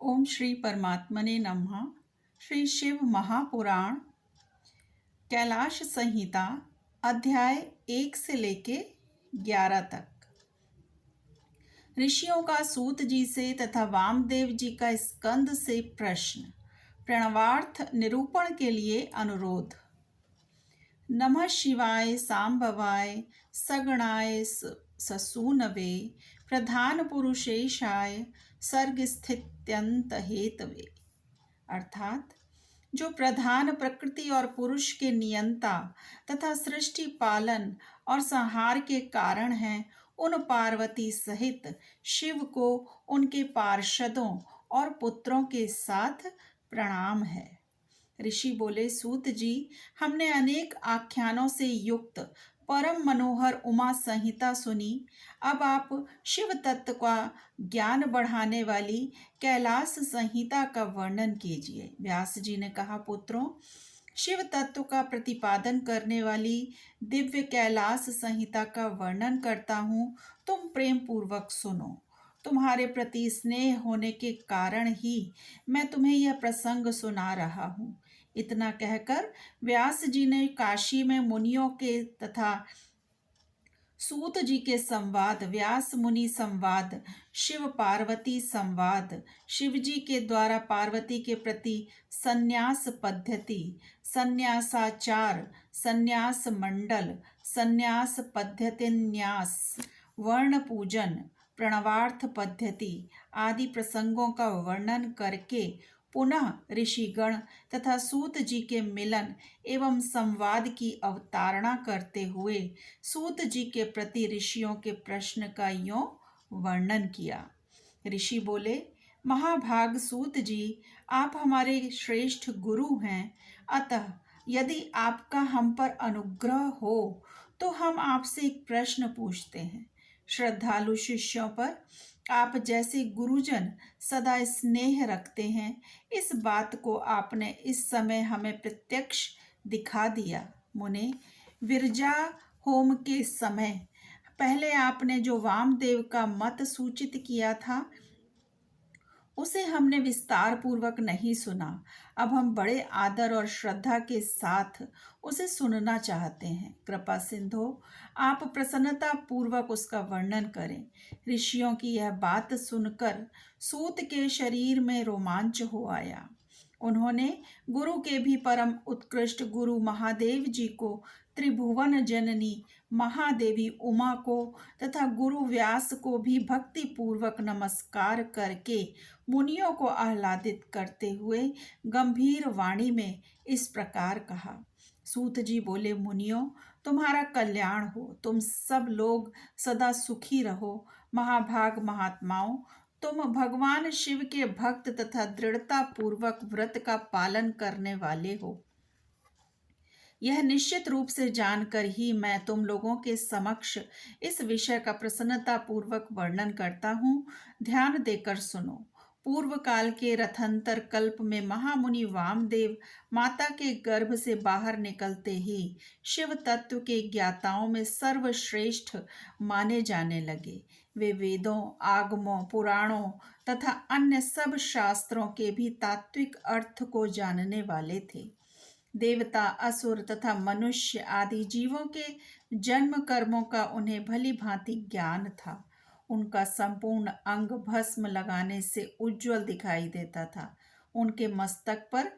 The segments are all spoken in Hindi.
ओम श्री परमात्मने नमः। श्री शिव महापुराण कैलाश संहिता अध्याय 1 से लेके 11 तक। ऋषियों का सूत जी से तथा वामदेव जी का स्कंद से प्रश्न, प्रणवार्थ निरूपण के लिए अनुरोध। नमः शिवाय सांभवाय सगणाय ससूनवे प्रधान पुरुषेशाय सर्ग स्थित्यंत हेतवे। अर्थात जो प्रधान प्रकृति और पुरुष के नियंता तथा सृष्टि पालन और संहार के कारण हैं, उन पार्वती सहित शिव को उनके पार्षदों और पुत्रों के साथ प्रणाम है। ऋषि बोले, सूत जी, हमने अनेक आख्यानों से युक्त परम मनोहर उमा संहिता सुनी। अब आप शिव तत्व का ज्ञान बढ़ाने वाली कैलाश संहिता का वर्णन कीजिए। व्यास जी ने कहा, पुत्रों, शिव तत्व का प्रतिपादन करने वाली दिव्य कैलाश संहिता का वर्णन करता हूँ, तुम प्रेम पूर्वक सुनो। तुम्हारे प्रति स्नेह होने के कारण ही मैं तुम्हें यह प्रसंग सुना रहा हूँ। इतना कहकर व्यास जी ने काशी में मुनियों के तथा सूत जी के संवाद, व्यास मुनि संवाद, शिव पार्वती संवाद, शिव जी के द्वारा पार्वती के प्रति संन्यास पद्धति, संन्यासाचार, संन्यास मंडल, संन्यास पद्धतिन्यास, वर्ण पूजन, प्रणवार्थ पद्धति आदि प्रसंगों का वर्णन करके पुनः ऋषिगण तथा सूत जी के मिलन एवं संवाद की अवतारणा करते हुए सूत जी के प्रति ऋषियों के प्रश्न का यों वर्णन किया। ऋषि बोले, महाभाग सूत जी, आप हमारे श्रेष्ठ गुरु हैं, अतः यदि आपका हम पर अनुग्रह हो तो हम आपसे एक प्रश्न पूछते हैं। श्रद्धालु शिष्यों पर आप जैसे गुरुजन सदा स्नेह रखते हैं, इस बात को आपने इस समय हमें प्रत्यक्ष दिखा दिया। मुने, विरजा होम के समय पहले आपने जो वामदेव का मत सूचित किया था, उसे हमने विस्तार पूर्वक नहीं सुना। अब हम बड़े आदर और श्रद्धा के साथ उसे सुनना चाहते हैं। कृपा सिंधो, आप प्रसन्नता पूर्वक उसका वर्णन करें। ऋषियों की यह बात सुनकर सूत के शरीर में रोमांच हो आया। उन्होंने गुरु के भी परम उत्कृष्ट गुरु महादेव जी को, त्रिभुवन जननी महादेवी उमा को तथा गुरु व्यास को भी भक्ति पूर्वक नमस्कार करके मुनियों को आह्लादित करते हुए गंभीर वाणी में इस प्रकार कहा। सूत जी बोले, मुनियों, तुम्हारा कल्याण हो, तुम सब लोग सदा सुखी रहो। महाभाग महात्माओं, तुम भगवान शिव के भक्त तथा दृढ़ता पूर्वक व्रत का पालन करने वाले हो। यह निश्चित रूप से जानकर ही मैं तुम लोगों के समक्ष इस विषय का प्रसन्नता पूर्वक वर्णन करता हूँ। ध्यान देकर सुनो। पूर्व काल के रथंतर कल्प में महामुनि वामदेव माता के गर्भ से बाहर निकलते ही शिव तत्व के ज्ञाताओं में सर्वश्रेष्ठ माने जाने लगे। वे वेदों, आगमों, पुराणों तथा अन्य सब शास्त्रों के भी तात्विक अर्थ को जानने वाले थे। देवता, असुर तथा मनुष्य आदि जीवों के जन्म कर्मों का उन्हें भली भांति ज्ञान था। उनका संपूर्ण अंग भस्म लगाने से उज्जवल दिखाई देता था। उनके मस्तक पर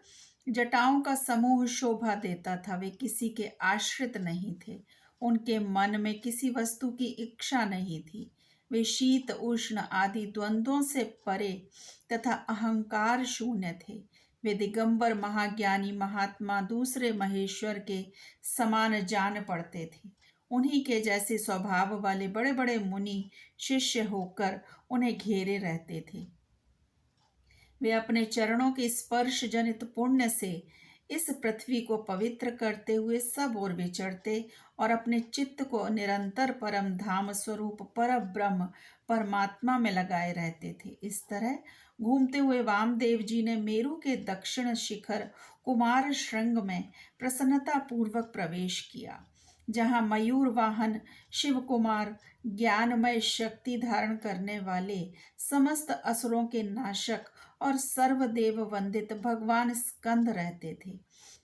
जटाओं का समूह शोभा देता था। वे किसी के आश्रित नहीं थे। उनके मन में किसी वस्तु की इच्छा नहीं थी। वे शीत उष्ण आदि द्वंद्वों से परे तथा अहंकार शून्य थे। वे दिगंबर महाज्ञानी महात्मा दूसरे महेश्वर के समान जान पड़ते थे। उन्हीं के जैसे स्वभाव वाले बड़े बड़े मुनि शिष्य होकर उन्हें घेरे रहते थे। वे अपने चरणों के स्पर्श जनित पुण्य से इस पृथ्वी को पवित्र करते हुए सब ओर विचरते और अपने चित्त को निरंतर परम धाम स्वरूप पर ब्रह्म परमात्मा में लगाए रहते थे। इस तरह घूमते हुए वामदेव जी ने मेरु के दक्षिण शिखर कुमार श्रृंग में प्रसन्नता पूर्वक प्रवेश किया, जहाँ मयूर वाहन शिव कुमार ज्ञानमय शक्ति धारण करने वाले समस्त असुरों के नाशक और सर्वदेव वंदित भगवान स्कंद रहते थे।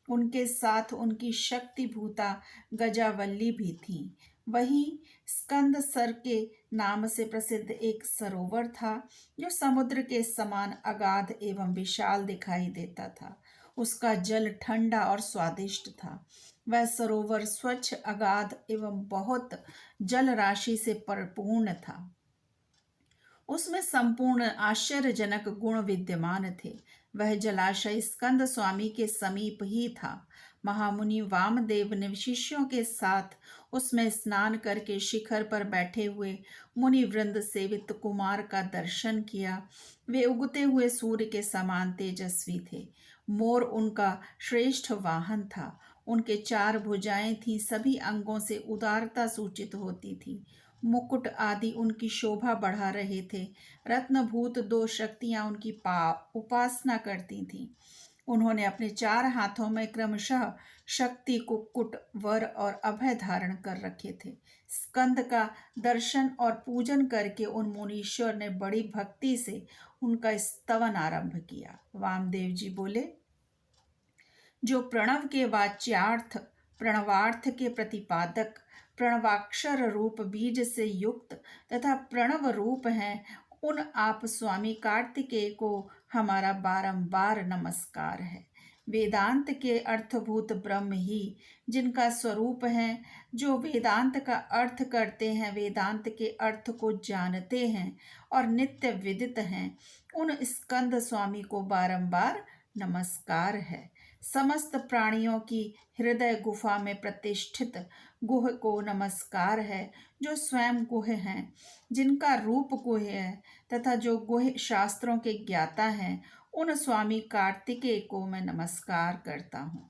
उनके साथ उनकी शक्तिभूता गजावल्ली भी थी। वहीं स्कंद सर के नाम से प्रसिद्ध एक सरोवर था जो समुद्र के समान अगाध एवं विशाल दिखाई देता था। उसका जल ठंडा और स्वादिष्ट था। वह सरोवर स्वच्छ, अगाध एवं बहुत जल राशि से परिपूर्ण था। उसमें संपूर्ण आश्चर्यजनक गुण विद्यमान थे। वह जलाशय स्कंद स्वामी के समीप ही था। महामुनि वामदेव ने शिष्यों के साथ उसमें स्नान करके शिखर पर बैठे हुए मुनि वृंद सेवित कुमार का दर्शन किया। वे उगते हुए सूर्य के समान तेजस्वी थे। मोर उनका श्रेष्ठ वाहन था। उनके 4 भुजाएं थीं, सभी अंगों से उदारता सूचित होती थी। मुकुट आदि उनकी शोभा बढ़ा रहे थे। रत्नभूत 2 शक्तियां उनकी उपासना करती थीं। उन्होंने अपने 4 हाथों में क्रमशः शक्ति, कुक्कुट, वर और अभय धारण कर रखे थे। स्कंद का दर्शन और पूजन करके उन मुनीश्वर ने बड़ी भक्ति से उनका स्तवन आरंभ किया। वामदेव जी बोले, जो प्रणव के वाच्यार्थ, प्रणवार्थ के प्रतिपादक, प्रणवाक्षर रूप बीज से युक्त तथा प्रणव रूप हैं, उन आप स्वामी कार्तिकेय को हमारा बारंबार नमस्कार है। वेदांत के अर्थभूत ब्रह्म ही जिनका स्वरूप है, जो वेदांत का अर्थ करते हैं, वेदांत के अर्थ को जानते हैं और नित्य विदित हैं, उन स्कंद स्वामी को बारंबार नमस्कार है। समस्त प्राणियों की हृदय गुफा में प्रतिष्ठित गुह को नमस्कार है, जो स्वयं गुह हैं, जिनका रूप गुह है तथा जो गुह शास्त्रों के ज्ञाता हैं, उन स्वामी कार्तिकेय को मैं नमस्कार करता हूँ।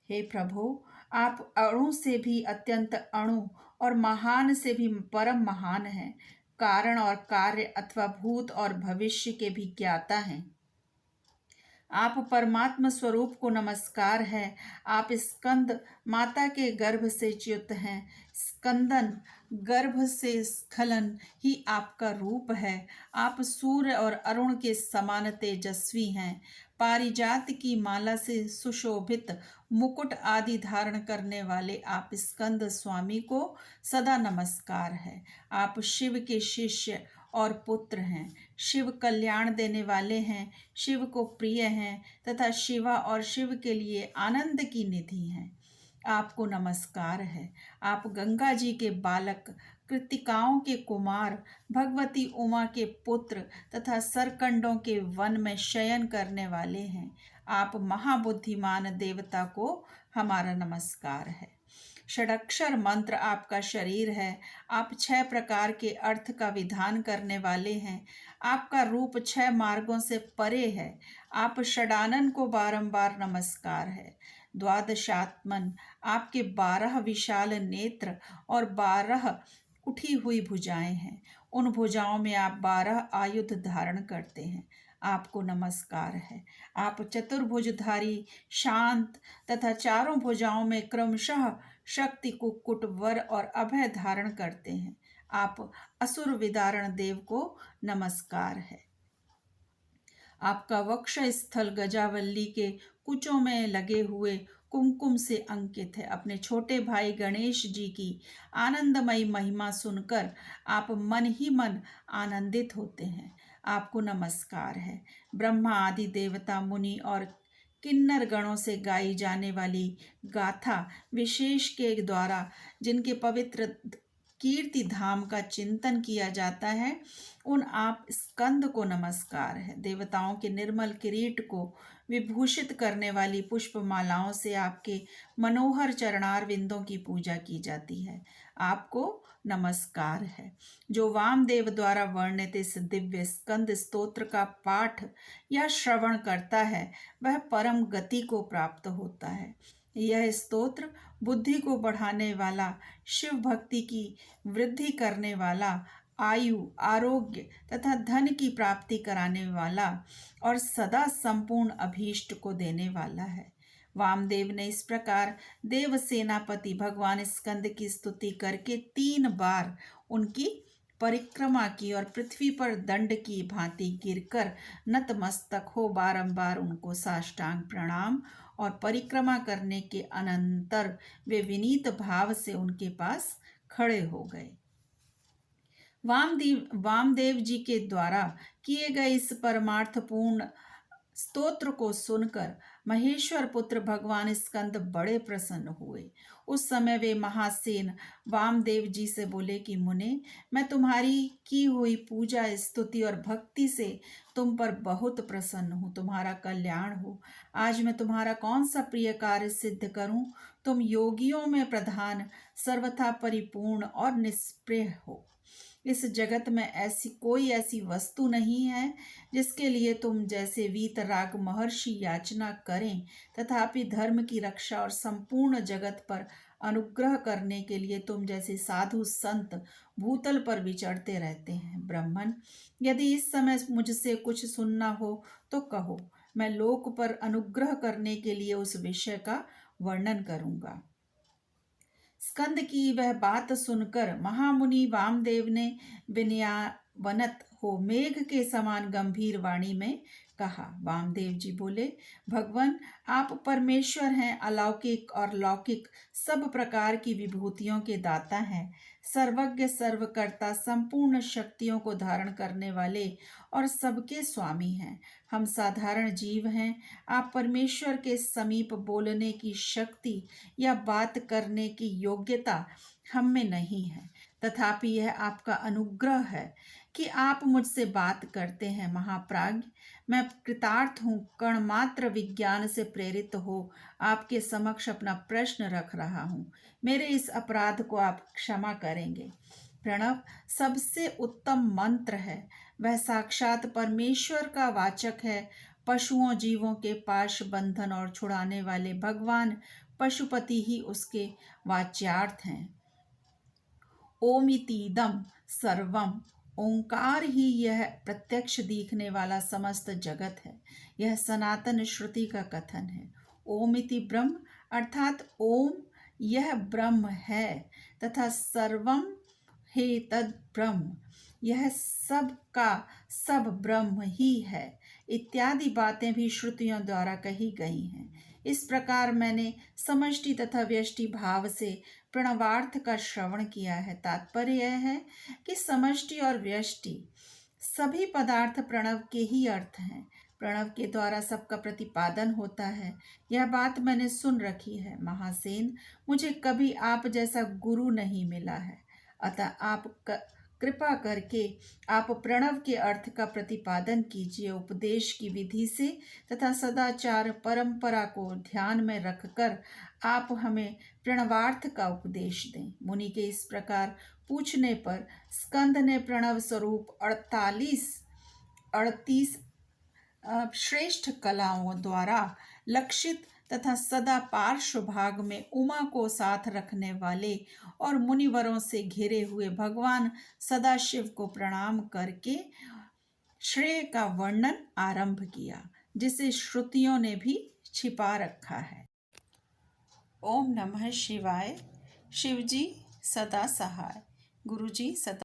हे प्रभु, आप अणु से भी अत्यंत अणु और महान से भी परम महान हैं। कारण और कार्य अथवा भूत और भविष्य के भी ज्ञाता हैं। आप परमात्म स्वरूप को नमस्कार है। आप स्कंद माता के गर्भ से च्युत हैं। स्कंदन गर्भ से स्खलन ही आपका रूप है। आप सूर्य और अरुण के समान तेजस्वी हैं। पारिजात की माला से सुशोभित मुकुट आदि धारण करने वाले आप स्कंद स्वामी को सदा नमस्कार है। आप शिव के शिष्य और पुत्र हैं। शिव कल्याण देने वाले हैं, शिव को प्रिय हैं तथा शिवा और शिव के लिए आनंद की निधि हैं। आपको नमस्कार है। आप गंगा जी के बालक, कृतिकाओं के कुमार, भगवती उमा के पुत्र तथा सरकंडों के वन में शयन करने वाले हैं। आप महाबुद्धिमान देवता को हमारा नमस्कार है। षडक्षर मंत्र आपका शरीर है। आप 6 प्रकार के अर्थ का विधान करने वाले हैं। आपका रूप 6 मार्गों से परे है। आप षडानन को बारंबार नमस्कार है। द्वादशात्मन, आपके 12 विशाल नेत्र और 12 उठी हुई भुजाएं हैं। उन भुजाओं में आप 12 आयुध धारण करते हैं। आपको नमस्कार है। आप चतुर्भुजधारी, शांत तथा चारों भुजाओं में क्रमशः शक्ति, कुक्कुट, वर और अभय धारण करते हैं। आप असुर विदारण देव को नमस्कार है। आपका वक्ष स्थल गजावल्ली के कुचों में लगे हुए कुमकुम से अंकित है। अपने छोटे भाई गणेश जी की आनंदमयी महिमा सुनकर आप मन ही मन आनंदित होते हैं। आपको नमस्कार है। ब्रह्मा आदि देवता, मुनि और किन्नर गणों से गाई जाने वाली गाथा विशेष के द्वारा जिनके पवित्र कीर्ति धाम का चिंतन किया जाता है, उन आप स्कंद को नमस्कार है। देवताओं के निर्मल किरीट को विभूषित करने वाली पुष्पमालाओं से आपके मनोहर चरणार विंदों की पूजा की जाती है। आपको नमस्कार है। जो वामदेव द्वारा वर्णित इस दिव्य स्कंद स्तोत्र का पाठ या श्रवण करता है, वह परम गति को प्राप्त होता है। यह स्तोत्र बुद्धि को बढ़ाने वाला, शिव भक्ति की वृद्धि करने वाला, आयु, आरोग्य तथा धन की प्राप्ति कराने वाला और सदा संपूर्ण अभीष्ट को देने वाला है। वामदेव ने इस प्रकार देव सेनापति भगवान स्कंद की स्तुति करके 3 बार उनकी परिक्रमा की और पृथ्वी पर दंड की भांति गिरकर नतमस्तक हो बारंबार उनको साष्टांग प्रणाम और परिक्रमा करने के अनंतर वे विनीत भाव से उनके पास खड़े हो गए। वामदेव जी के द्वारा किए गए इस परमार्थपूर्ण स्तोत्र को सुनकर महेश्वर पुत्र भगवान स्कंद बड़े प्रसन्न हुए। उस समय वे महासेन वामदेव जी से बोले कि मुने, मैं तुम्हारी की हुई पूजा स्तुति और भक्ति से तुम पर बहुत प्रसन्न हूँ। तुम्हारा कल्याण हो। आज मैं तुम्हारा कौन सा प्रिय कार्य सिद्ध करूँ। तुम योगियों में प्रधान, सर्वथा परिपूर्ण और निष्प्रिय हो। इस जगत में कोई ऐसी वस्तु नहीं है जिसके लिए तुम जैसे वीतराग महर्षि याचना करें, तथापि धर्म की रक्षा और संपूर्ण जगत पर अनुग्रह करने के लिए तुम जैसे साधु संत भूतल पर विचरते रहते हैं। ब्राह्मण, यदि इस समय मुझसे कुछ सुनना हो तो कहो, मैं लोक पर अनुग्रह करने के लिए उस विषय का वर्णन करूंगा। स्कंद की वह बात सुनकर महामुनि वामदेव ने विनयावनत हो मेघ के समान गंभीर वाणी में कहा। वामदेव जी बोले, भगवान, आप परमेश्वर हैं, अलौकिक और लौकिक सब प्रकार की विभूतियों के दाता हैं, सर्वज्ञ सर्वकर्ता, संपूर्ण शक्तियों को धारण करने वाले और सबके स्वामी हैं। हम साधारण जीव हैं। आप परमेश्वर के समीप बोलने की शक्ति या बात करने की योग्यता हम में नहीं है, तथापि यह आपका अनुग्रह है कि आप मुझसे बात करते हैं। महाप्राज्ञ, मैं कृतार्थ हूँ, कण मात्र विज्ञान से प्रेरित हो आपके समक्ष अपना प्रश्न रख रहा हूँ। मेरे इस अपराध को आप क्षमा करेंगे। प्रणव सबसे उत्तम मंत्र है। वह साक्षात परमेश्वर का वाचक है। पशुओं जीवों के पाश बंधन और छुड़ाने वाले भगवान पशुपति ही उसके वाच्यार्थ हैं। ओमितीदम सर्वम, ओंकार ही यह प्रत्यक्ष दिखने वाला समस्त जगत है। यह सनातन श्रुति का कथन है। ओमिति ब्रह्म, अर्थात ओम यह ब्रह्म है, तथा सर्वम हे तद ब्रह्म, यह सब का सब ब्रह्म ही है, इत्यादि बातें भी श्रुतियों द्वारा कही गई हैं। इस प्रकार मैंने समष्टि तथा व्यष्टि भाव से प्रणवार्थ का श्रवण किया है। तात्पर्य यह है कि समष्टि और व्यष्टि सभी पदार्थ प्रणव के ही अर्थ हैं। प्रणव के द्वारा सबका प्रतिपादन होता है। यह बात मैंने सुन रखी है। महासेन, मुझे कभी आप जैसा गुरु नहीं मिला है, अतः आप कृपा करके आप प्रणव के अर्थ का प्रतिपादन कीजिए। उपदेश की विधि से तथा सदाचार परंपरा को ध्यान में रखकर आप हमें प्रणवार्थ का उपदेश दें। मुनि के इस प्रकार पूछने पर स्कंद ने प्रणव स्वरूप 38 श्रेष्ठ कलाओं द्वारा लक्षित तथा सदा पार्श्व भाग में उमा को साथ रखने वाले और मुनिवरों से घिरे हुए भगवान सदाशिव को प्रणाम करके श्रेय का वर्णन आरंभ किया, जिसे श्रुतियों ने भी छिपा रखा है। ओम नमः शिवाय। शिवजी सदा सहाय। गुरुजी सदा